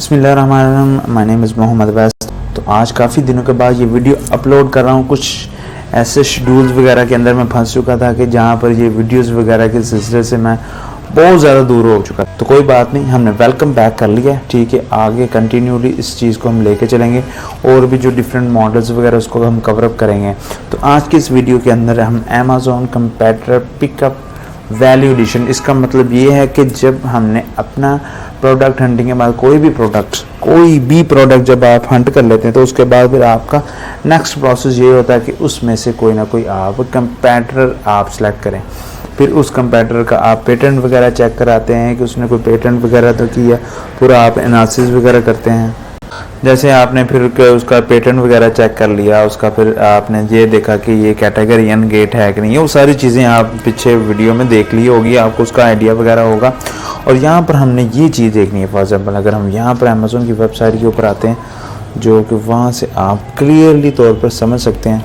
बिस्मिल्लाहिर्रहमानिर्रहीम, my name is Mohammad वैस। तो आज काफ़ी दिनों के बाद ये वीडियो अपलोड कर रहा हूँ। कुछ ऐसे शेड्यूल्स वगैरह के अंदर मैं फंस चुका था कि जहाँ पर ये वीडियोस वगैरह के सिलसिले से मैं बहुत ज़्यादा दूर हो चुका। तो कोई बात नहीं, हमने वेलकम बैक कर लिया है, ठीक है। आगे कंटिन्यूली इस चीज़ को हम लेके चलेंगे और भी जो डिफरेंट मॉडल्स वगैरह उसको हम कवर अप करेंगे। तो आज की इस वीडियो के अंदर हम अमेज़ॉन कंपैटिटर पिकअप वैल्यू एडिशन, इसका मतलब ये है कि जब हमने अपना प्रोडक्ट हंटिंग के बाद कोई भी प्रोडक्ट जब आप हंट कर लेते हैं तो उसके बाद फिर आपका नेक्स्ट प्रोसेस ये होता है कि उसमें से कोई ना कोई आप कंपैटिटर आप सेलेक्ट करें। फिर उस कंपैटिटर का आप पेटेंट वगैरह चेक कराते हैं कि उसने कोई पेटेंट वगैरह तो किया, पूरा आप एनालिसिस वगैरह करते हैं। जैसे आपने फिर उसका पेटेंट वगैरह चेक कर लिया, उसका फिर आपने ये देखा कि ये कैटेगरी एन गेट है कि नहीं, वो सारी चीज़ें आप पीछे वीडियो में देख ली होगी, आपको उसका आइडिया वगैरह होगा। और यहाँ पर हमने ये चीज़ देखनी है। फॉर एग्जांपल अगर हम यहाँ पर अमेज़ॉन की वेबसाइट के ऊपर आते हैं, जो कि वहाँ से आप क्लियरली तौर पर समझ सकते हैं।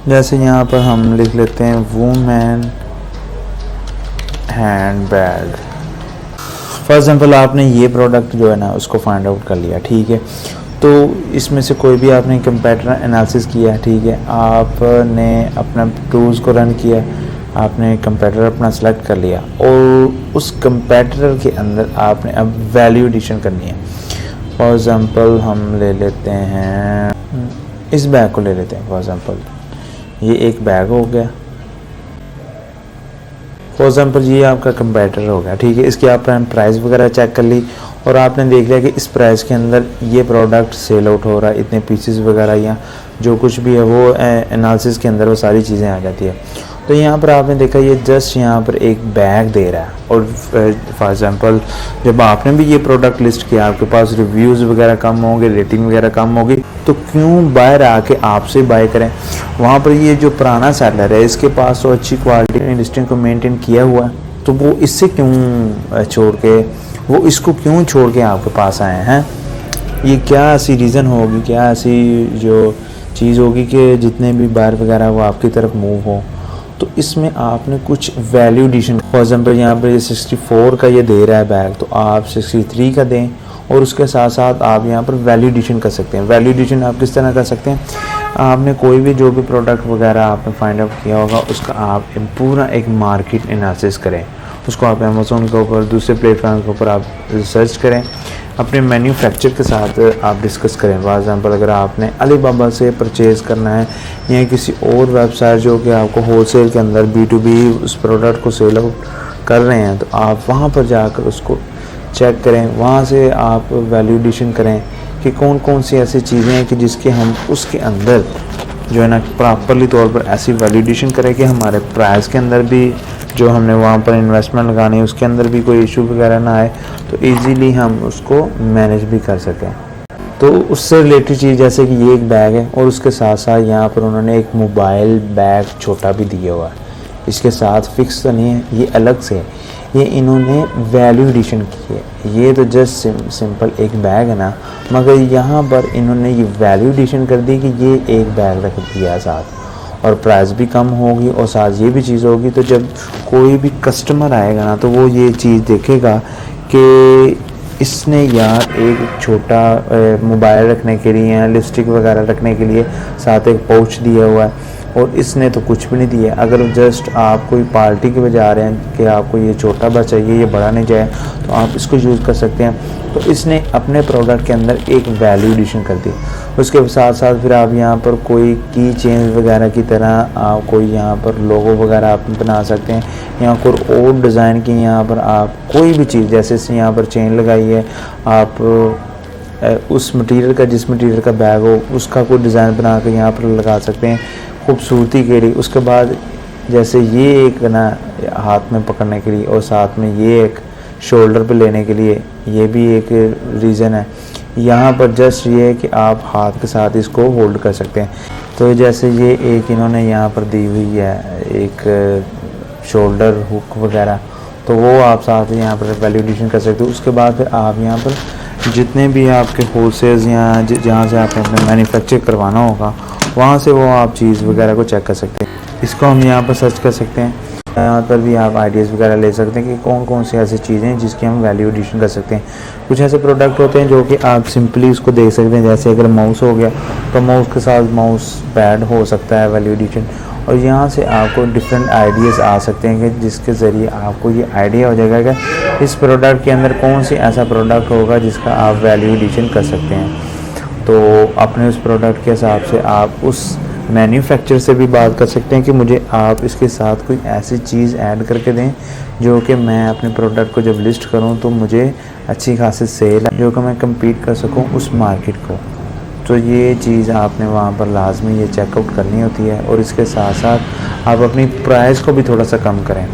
जैसे यहाँ पर हम लिख लेते हैं women hand bag. For example आपने ये प्रोडक्ट जो है ना उसको फाइंड आउट कर लिया, ठीक है। तो इसमें से कोई भी आपने कंपैटिटर एनालिसिस किया, ठीक है। आपने अपना टूल्स को रन किया, आपने कंपैटिटर अपना सेलेक्ट कर लिया और उस कंपैटिटर के अंदर आपने अब वैल्यू एडिशन करनी है। फॉर एग्जांपल हम ले लेते हैं इस बैग को ले लेते हैं। फॉर एग्जांपल ये एक बैग हो गया। फॉर एग्जांपल ये आपका कंपैटिटर हो गया, ठीक है। इसकी आपने प्राइस वगैरह चेक कर ली और आपने देख लिया कि इस प्राइस के अंदर ये प्रोडक्ट सेल आउट हो रहा है, इतने पीसेस वगैरह या जो कुछ भी है वो एनालिसिस के अंदर वो सारी चीज़ें आ जाती है। तो यहाँ पर आपने देखा ये जस्ट यहाँ पर एक बैग दे रहा है। और फॉर एग्जांपल जब आपने भी ये प्रोडक्ट लिस्ट किया, आपके पास रिव्यूज़ वगैरह कम होंगे, रेटिंग वगैरह कम होगी, तो क्यों बायर आके आपसे बाय करें। वहाँ पर ये जो पुराना सेलर है इसके पास तो अच्छी क्वालिटी लिस्टिंग को मेंटेन किया हुआ है, तो वो इससे क्यों छोड़ के इसको क्यों छोड़ के आपके पास आए हैं। ये क्या ऐसी रीज़न होगी, क्या ऐसी जो चीज़ होगी कि जितने भी बायर वगैरह वो आपकी तरफ मूव हो। तो इसमें आपने कुछ वैल्यू एडिशन, फॉर एग्जांपल यहाँ पर ये 64 का ये दे रहा है बैग, तो आप 63 का दें और उसके साथ साथ आप यहाँ पर वैल्यू एडिशन कर सकते हैं। वैल्यू एडिशन आप किस तरह कर सकते हैं, आपने कोई भी जो भी प्रोडक्ट वगैरह आपने फाइंड आउट किया होगा उसका आप पूरा एक मार्केट एनालिसिस करें। उसको आप अमेज़ॉन के ऊपर, दूसरे प्लेटफॉर्म के ऊपर आप रिसर्च करें, अपने मैन्युफैक्चर के साथ आप डिस्कस करें। फॉर एग्जांपल अगर आपने अलीबाबा से परचेज़ करना है या किसी और वेबसाइट जो कि आपको होलसेल के अंदर B2B उस प्रोडक्ट को सेल आउट कर रहे हैं, तो आप वहाँ पर जाकर उसको चेक करें, वहाँ से आप वैल्यू एडिशन करें कि कौन कौन सी ऐसी चीज़ें हैं कि जिसके हम उसके अंदर जो है ना प्रॉपरली तौर पर ऐसी वैल्यू एडिशन करें कि हमारे प्राइस के अंदर भी जो हमने वहाँ पर इन्वेस्टमेंट लगानी है उसके अंदर भी कोई इशू वगैरह ना आए, तो इजीली हम उसको मैनेज भी कर सकें। तो उससे रिलेटेड चीज़ जैसे कि ये एक बैग है और उसके साथ साथ यहाँ पर उन्होंने एक मोबाइल बैग छोटा भी दिया हुआ है। इसके साथ फिक्स तो नहीं है, ये अलग से है, ये इन्होंने वैल्यू एडिशन की है। ये तो जस्ट सिंपल एक बैग है ना, मगर यहाँ पर इन्होंने ये वैल्यू एडिशन कर दी कि ये एक बैग रख दिया साथ, और प्राइस भी कम होगी और साथ ये भी चीज़ होगी। तो जब कोई भी कस्टमर आएगा ना तो वो ये चीज़ देखेगा कि इसने यार एक छोटा मोबाइल रखने के लिए या लिपस्टिक वगैरह रखने के लिए साथ एक पाउच दिया हुआ है और इसने तो कुछ भी नहीं दिया। अगर जस्ट आप कोई पार्टी के वजह आ रहे हैं कि आपको ये छोटा बस चाहिए, ये बड़ा नहीं जाए, तो आप इसको यूज़ कर सकते हैं। तो इसने अपने प्रोडक्ट के अंदर एक वैल्यू एडिशन कर दी। उसके साथ साथ फिर आप यहाँ पर कोई की चेन वगैरह की तरह आप कोई यहाँ पर लोगो वगैरह आप बना सकते हैं, या कोई और डिज़ाइन की यहाँ पर आप कोई भी चीज़, जैसे यहाँ पर चेन लगाई है, आप उस मटेरियल का, जिस मटेरियल का बैग हो उसका कोई डिज़ाइन बना कर यहाँ पर लगा सकते हैं खूबसूरती के लिए। उसके बाद जैसे ये एक ना हाथ में पकड़ने के लिए और साथ में ये एक शोल्डर पे लेने के लिए, ये भी एक रीज़न है। यहाँ पर जस्ट ये है कि आप हाथ के साथ इसको होल्ड कर सकते हैं। तो जैसे ये एक इन्होंने यहाँ पर दी हुई है एक शोल्डर हुक वगैरह, तो वो आप साथ यहाँ पर वैल्यू एडिशन कर सकते हो। उसके बाद फिर आप यहाँ पर जितने भी आपके होलसेल्स या जहाँ से आपने अपने मैन्युफैक्चर करवाना होगा वहाँ से वो आप चीज़ वगैरह को चेक कर सकते हैं। इसको हम यहाँ पर सर्च कर सकते हैं यहाँ पर भी आप आइडियाज़ वगैरह ले सकते हैं कि कौन कौन सी ऐसी चीज़ें हैं जिसकी हम वैल्यू एडिशन कर सकते हैं। कुछ ऐसे प्रोडक्ट होते हैं जो कि आप सिंपली उसको देख सकते हैं, जैसे अगर माउस हो गया तो माउस के साथ माउस पैड हो सकता है वैल्यू एडिशन, और यहाँ से आपको डिफरेंट आइडियाज़ आ सकते हैं कि जिसके ज़रिए आपको ये आइडिया हो जाएगा कि इस प्रोडक्ट के अंदर कौन सी ऐसा प्रोडक्ट होगा जिसका आप वैल्यू एडिशन कर सकते हैं। तो अपने उस प्रोडक्ट के हिसाब से आप उस मैन्युफैक्चर से भी बात कर सकते हैं कि मुझे आप इसके साथ कोई ऐसी चीज़ ऐड करके दें जो कि मैं अपने प्रोडक्ट को जब लिस्ट करूं तो मुझे अच्छी खासी सेल जो कि मैं compete कर सकूं उस मार्केट को। तो ये चीज़ आपने वहाँ पर लाजमी ये चेकआउट करनी होती है, और इसके साथ साथ आप अपनी प्राइस को भी थोड़ा सा कम करें।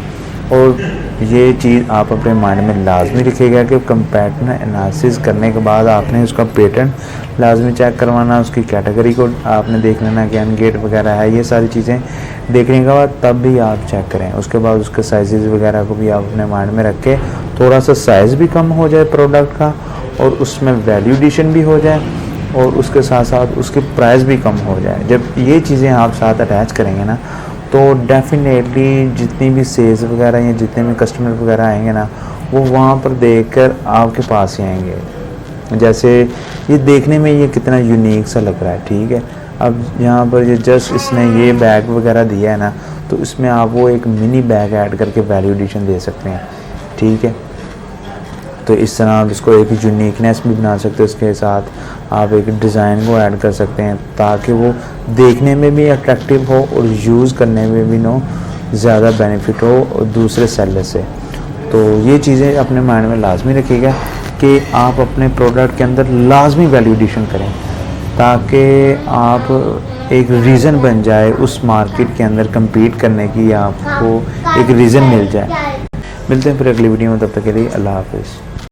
और ये चीज़ आप अपने माइंड में लाजमी रखिएगा कि कंपैरिजन एनालिसिस करने के बाद आपने उसका पेटेंट लाजमी चेक करवाना, उसकी कैटेगरी को आपने देख लेना कि अनगेट वगैरह है, ये सारी चीज़ें देखने के बाद तब भी आप चेक करें। उसके बाद उसके साइज़ वगैरह को भी आप अपने माइंड में रख के थोड़ा सा साइज़ भी कम हो जाए प्रोडक्ट का, और उसमें वैल्यू एडिशन भी हो जाए, और उसके साथ साथ उसकी प्राइस भी कम हो जाए। जब ये चीज़ें आप साथ अटैच करेंगे ना, तो डेफिनेटली जितनी भी सेल्स वगैरह या जितने भी कस्टमर वगैरह आएंगे ना, वो वहाँ पर देखकर आपके पास ही आएंगे। जैसे ये देखने में ये कितना यूनिक सा लग रहा है, ठीक है। अब यहाँ पर ये जस्ट इसने ये बैग वगैरह दिया है ना, तो इसमें आप वो एक मिनी बैग ऐड करके वैल्यू एडिशन दे सकते हैं, ठीक है। तो इस तरह आप इसको एक यूनिकनेस भी बना सकते हो, इसके साथ आप एक डिज़ाइन को ऐड कर सकते हैं ताकि वो देखने में भी अट्रैक्टिव हो और यूज़ करने में भी ज़्यादा बेनिफिट हो दूसरे सेलर से। तो ये चीज़ें अपने माइंड में लाजमी रखिएगा कि आप अपने प्रोडक्ट के अंदर लाजमी वैल्यू एडिशन करें, ताकि आप एक रीज़न बन जाए उस मार्केट के अंदर compete करने की, या आपको एक रीज़न मिल जाए। मिलते हैं फिर अगली वीडियो में, तब तक के लिए अल्लाह हाफ़िज़।